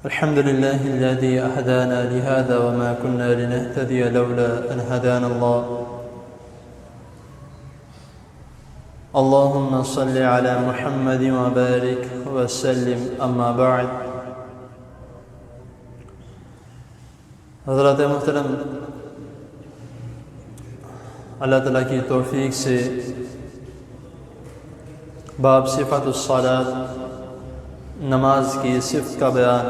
الحمد لله الذي أهدانا لهذا وما كنا لنهتدي لولا أن هدانا الله. اللهم صل على محمد وبارك وسلم. أما بعد. حضرات محترم، اللہ تعالیٰ کی توفیق سے باب صفت الصلاۃ، نماز کی صفت کا بیان،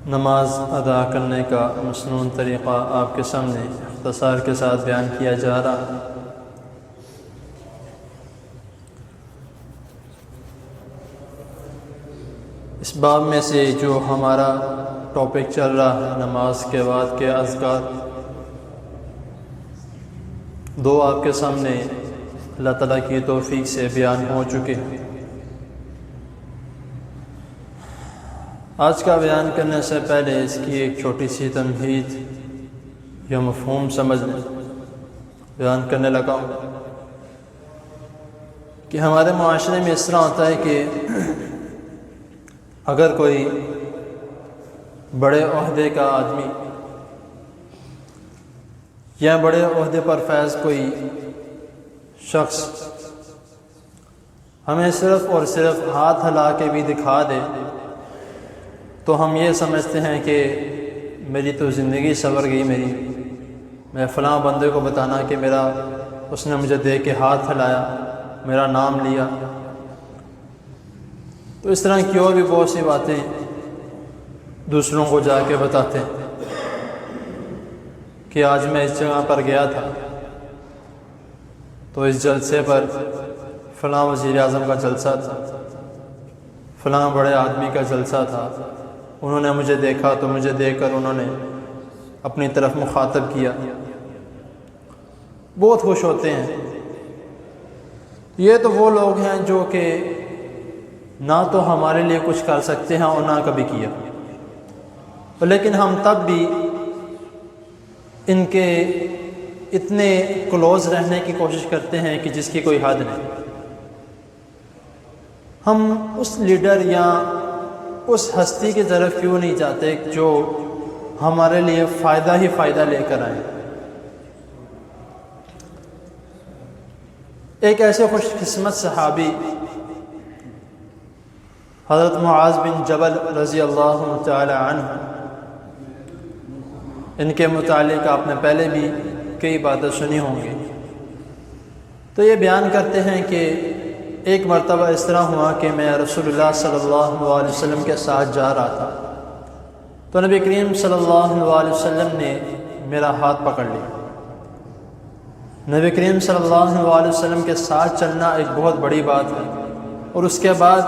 نماز ادا کرنے کا مسنون طریقہ آپ کے سامنے اختصار کے ساتھ بیان کیا جا رہا ہے۔ اس باب میں سے جو ہمارا ٹاپک چل رہا ہے نماز کے بعد کے اذکار، دو آپ کے سامنے اللہ تعالیٰ کی توفیق سے بیان ہو چکے ہیں۔ آج کا بیان کرنے سے پہلے اس کی ایک چھوٹی سی تمہید یا مفہوم سمجھ لیں، بیان کرنے لگا ہوں کہ ہمارے معاشرے میں اس طرح ہوتا ہے کہ اگر کوئی بڑے عہدے کا آدمی یا بڑے عہدے پر فیض کوئی شخص ہمیں صرف اور صرف ہاتھ ہلا کے بھی دکھا دے تو ہم یہ سمجھتے ہیں کہ میری تو زندگی سنور گئی، میں فلاں بندے کو بتانا کہ اس نے مجھے دیکھ کے ہاتھ ہلایا، میرا نام لیا۔ تو اس طرح کی اور بھی بہت سی باتیں دوسروں کو جا کے بتاتے ہیں کہ آج میں اس جگہ پر گیا تھا تو اس جلسے پر فلاں وزیر اعظم کا جلسہ تھا، فلاں بڑے آدمی کا جلسہ تھا، انہوں نے مجھے دیکھا تو مجھے دیکھ کر انہوں نے اپنی طرف مخاطب کیا، بہت خوش ہوتے ہیں۔ یہ تو وہ لوگ ہیں جو کہ نہ تو ہمارے لیے کچھ کر سکتے ہیں اور نہ کبھی کیا، لیکن ہم تب بھی ان کے اتنے کلوز رہنے کی کوشش کرتے ہیں کہ جس کی کوئی حد نہیں۔ ہم اس لیڈر یا اس ہستی کی طرف کیوں نہیں جاتے جو ہمارے لیے فائدہ ہی فائدہ لے کر آئے؟ ایک ایسے خوش قسمت صحابی حضرت معاذ بن جبل رضی اللہ تعالی عنہ، ان کے متعلق آپ نے پہلے بھی کئی باتیں سنی ہوں گی۔ تو یہ بیان کرتے ہیں کہ ایک مرتبہ اس طرح ہوا کہ میں رسول اللہ صلی اللہ علیہ وسلم کے ساتھ جا رہا تھا تو نبی کریم صلی اللہ علیہ وسلم نے میرا ہاتھ پکڑ لیا۔ نبی کریم صلی اللہ علیہ وسلم کے ساتھ چلنا ایک بہت بڑی بات ہے، اور اس کے بعد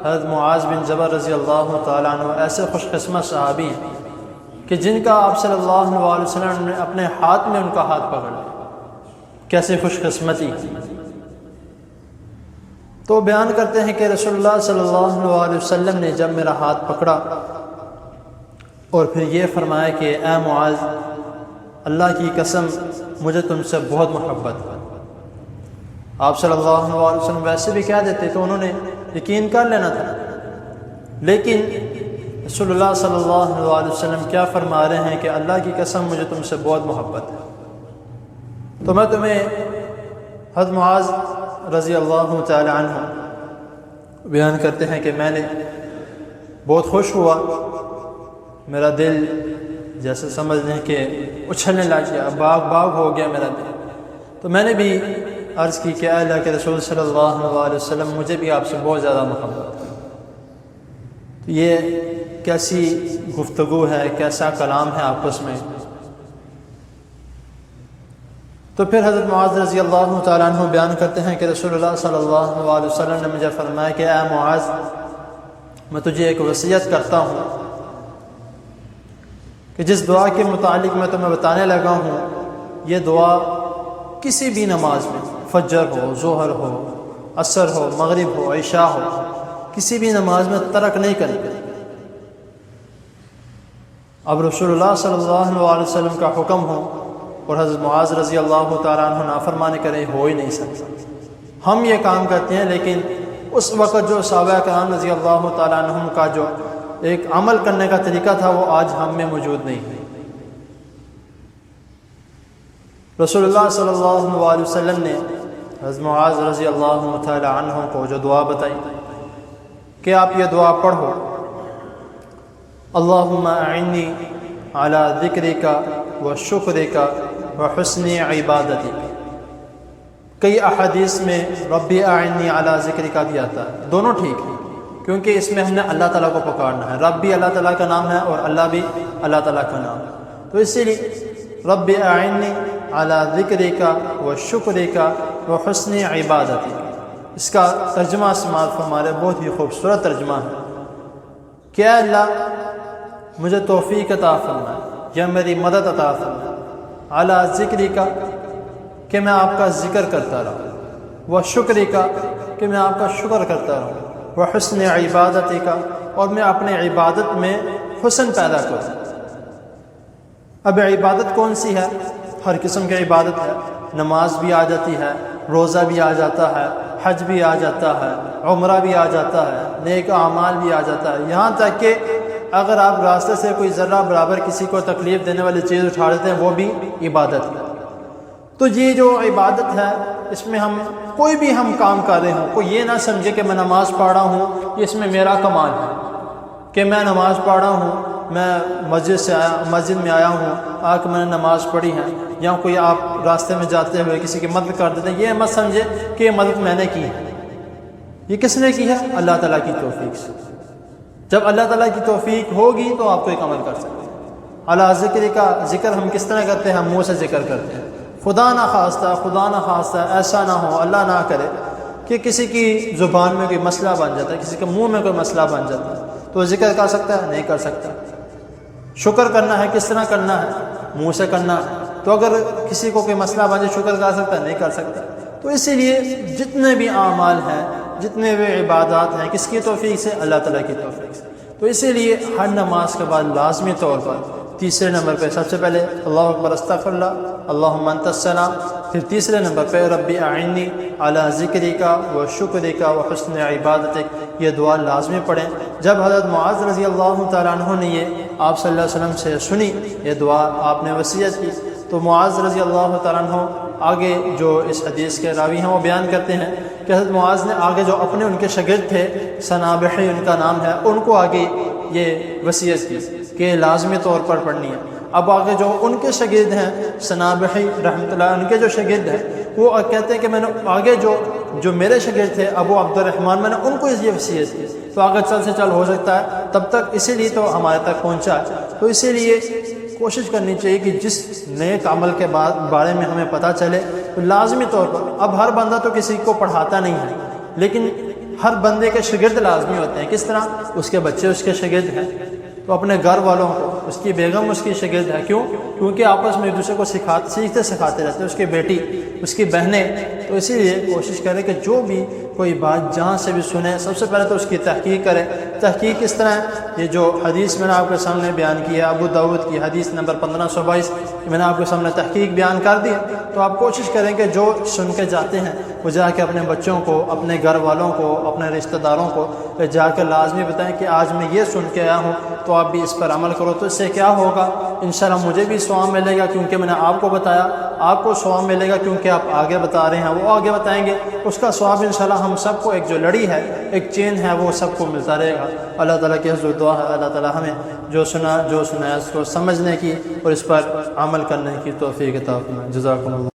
حضرت معاذ بن جبل رضی اللہ تعالیٰ عنہ ایسے خوش قسمت صحابی ہیں کہ جن کا آپ صلی اللہ علیہ وسلم نے اپنے ہاتھ میں ان کا ہاتھ پکڑ لیا۔ کیسے خوش قسمتی! تو بیان کرتے ہیں کہ رسول اللہ صلی اللہ علیہ وسلم نے جب میرا ہاتھ پکڑا اور پھر یہ فرمایا کہ اے معاذ، اللہ کی قسم مجھے تم سے بہت محبت ہے۔ آپ صلی اللہ علیہ وسلم ویسے بھی کہہ دیتے تو انہوں نے یقین کر لینا تھا، لیکن رسول اللہ صلی اللہ علیہ وسلم کیا فرما رہے ہیں کہ اللہ کی قسم مجھے تم سے بہت محبت ہے۔ تو میں تمہیں حضرت معاذ رضی اللہ تعالی عنہ بیان کرتے ہیں کہ میں نے بہت خوش ہوا، میرا دل جیسے سمجھ لیں کہ اچھلنے لگ گیا، باغ باغ ہو گیا میرا دل۔ تو میں نے بھی عرض کی کہ اے اللہ کے رسول صلی اللہ علیہ وسلم، مجھے بھی آپ سے بہت زیادہ محبت ہے۔ یہ کیسی گفتگو ہے، کیسا کلام ہے آپس میں۔ تو پھر حضرت معاذ رضی اللہ تعالیٰ عنہ بیان کرتے ہیں کہ رسول اللہ صلی اللہ علیہ وسلم نے مجھے فرمایا کہ اے معاذ، میں تجھے ایک وصیت کرتا ہوں کہ جس دعا کے متعلق میں تمہیں بتانے لگا ہوں، یہ دعا کسی بھی نماز میں، فجر ہو، ظہر ہو، عصر ہو، مغرب ہو، عشاء ہو، کسی بھی نماز میں ترک نہیں کرنی۔ اب رسول اللہ صلی اللہ علیہ وسلم کا حکم ہو اور حضرت معاذ رضی اللہ تعالیٰ عنہ نافرمانی کریں، ہو ہی نہیں سکتا۔ ہم یہ کام کرتے ہیں، لیکن اس وقت جو صحابہ کرام رضی اللہ تعالیٰ عنہم کا جو ایک عمل کرنے کا طریقہ تھا وہ آج ہم میں موجود نہیں ہے۔ رسول اللہ صلی اللہ علیہ وسلم نے حضرت معاذ رضی اللہ تعالی عنہ کو جو دعا بتائی کہ آپ یہ دعا پڑھو، اللہم اعنی علی ذکرک و شکرک و حسن عبادتک۔ کئی احادیث میں ربی اعنی علی ذکرک بھی آتا ہے، دونوں ٹھیک ہیں کیونکہ اس میں ہم نے اللہ تعالیٰ کو پکارنا ہے۔ رب بھی اللہ تعالیٰ کا نام ہے اور اللہ بھی اللہ تعالیٰ کا نام ہے، تو اسی لیے رب اعنی علی ذکرک و شکرک و حسن عبادتک، اس کا ترجمہ سماعت فرمارے، بہت ہی خوبصورت ترجمہ ہے کہ اے اللہ مجھے توفیق عطا فرمائے یا میری مدد عطا فرمائے، علی ذکرک کہ میں آپ کا ذکر کرتا رہوں، و شکرک کہ میں آپ کا شکر کرتا رہوں، و حسن عبادتک اور میں اپنے عبادت میں حسن پیدا کروں۔ اب عبادت کون سی ہے؟ ہر قسم کی عبادت ہے، نماز بھی آ جاتی ہے، روزہ بھی آ جاتا ہے، حج بھی آ جاتا ہے، عمرہ بھی آ جاتا ہے، نیک اعمال بھی آ جاتا ہے، یہاں تک کہ اگر آپ راستے سے کوئی ذرہ برابر کسی کو تکلیف دینے والی چیز اٹھا لیتے ہیں وہ بھی عبادت ہے۔ تو یہ جو عبادت ہے اس میں ہم کوئی بھی ہم کام کر رہے ہوں، کوئی یہ نہ سمجھے کہ میں نماز پڑھ رہا ہوں اس میں میرا کمال ہے، کہ میں نماز پڑھ رہا ہوں، میں مسجد میں آیا ہوں، آ کے میں نے نماز پڑھی ہے، یا کوئی آپ راستے میں جاتے ہوئے کسی کی مدد کر دیتے ہیں، یہ مت سمجھے کہ یہ مدد میں نے کی ہے۔ یہ کس نے کی ہے؟ اللہ تعالیٰ کی توفیق سے۔ جب اللہ تعالیٰ کی توفیق ہوگی تو آپ کوئی عمل کر سکتے ہیں۔ اللہ ذکر کا ذکر ہم کس طرح کرتے ہیں؟ ہم منہ سے ذکر کرتے ہیں، خدا نہ خواستہ ایسا نہ ہو، اللہ نہ کرے کہ کسی کی زبان میں کوئی مسئلہ بن جاتا ہے، کسی کے منہ میں کوئی مسئلہ بن جاتا ہے تو ذکر کر سکتا ہے؟ نہیں کر سکتا۔ شکر کرنا ہے کس طرح کرنا ہے؟ منہ سے کرنا ہے، تو اگر کسی کو کوئی مسئلہ بن جائے شکر کر سکتا ہے؟ نہیں کر سکتا۔ تو اسی لیے جتنے بھی اعمال ہیں، جتنے بھی عبادات ہیں، کس کی توفیق سے؟ اللہ تعالیٰ کی توفیق سے۔ تو اسی لیے ہر نماز کے بعد لازمی طور پر تیسرے نمبر پہ سب سے پہلے اللہ اکبر استغفر اللہ اللہم انت السلام، پھر تیسرے نمبر پہ ربی اعنی علی ذکرک و شکرک و حسن عبادتک، یہ دعا لازمی پڑھیں۔ جب حضرت معاذ رضی اللہ تعالیٰ عنہ نے یہ آپ صلی اللہ علیہ وسلم سے سنی یہ دعا، آپ نے وصیت کی، تو معاذ رضی اللہ تعالیٰ عنہ آگے جو اس حدیث کے راوی ہیں وہ بیان کرتے ہیں کہ حضرت معاذ نے آگے جو اپنے ان کے شاگرد تھے، صنابحی ان کا نام ہے، ان کو آگے یہ وصیت کی کہ لازمی طور پر پڑھنی ہے۔ اب آگے جو ان کے شاگرد ہیں صنابحی رحمۃ اللہ، ان کے جو شاگرد ہیں وہ کہتے ہیں کہ میں نے آگے جو میرے شاگرد تھے ابو عبد الرحمن، میں نے ان کو یہ وصیت کی، تو آگے چل سے چل ہو سکتا ہے تب تک، اسی لیے تو ہمارے تک پہنچا۔ تو اسی لیے کوشش کرنی چاہیے کہ جس نیک عمل کے بارے میں ہمیں پتہ چلے تو لازمی طور پر، اب ہر بندہ تو کسی کو پڑھاتا نہیں ہے لیکن ہر بندے کے شاگرد لازمی ہوتے ہیں۔ کس طرح؟ اس کے بچے اس کے شاگرد ہیں، تو اپنے گھر والوں کو، اس کی بیگم اس کی شاگرد ہے، کیوں؟ کیونکہ آپس میں ایک دوسرے کو سیکھتے سکھاتے رہتے ہیں، اس کی بیٹی، اس کی بہنیں۔ تو اسی لیے کوشش کریں کہ جو بھی کوئی بات جہاں سے بھی سنے سب سے پہلے تو اس کی تحقیق کرے۔ تحقیق کس طرح ہے؟ یہ جو حدیث میں نے آپ کے سامنے بیان کی ہے، ابو داؤد کی حدیث نمبر 1522، میں نے آپ کے سامنے تحقیق بیان کر دی، تو آپ کوشش کریں کہ جو سن کے جاتے ہیں وہ جا کے اپنے بچوں کو، اپنے گھر والوں کو، اپنے رشتہ داروں کو جا کے لازمی بتائیں کہ آج میں یہ سن کے آیا ہوں تو آپ بھی اس پر عمل کرو۔ تو اس سے کیا ہوگا؟ انشاءاللہ مجھے بھی ثواب ملے گا کیونکہ میں نے آپ کو بتایا، آپ کو ثواب ملے گا کیونکہ آپ آگے بتا رہے ہیں، وہ آگے بتائیں گے، اس کا ثواب انشاءاللہ ہم سب کو، ایک جو لڑی ہے، ایک چین ہے، وہ سب کو ملتا رہے گا۔ اللہ تعالیٰ کی حضور دعا ہے اللہ تعالیٰ ہمیں جو سنا ہے اس کو سمجھنے کی اور اس پر عمل کرنے کی توفیق عطا فرمائے۔ جزاکم اللہ۔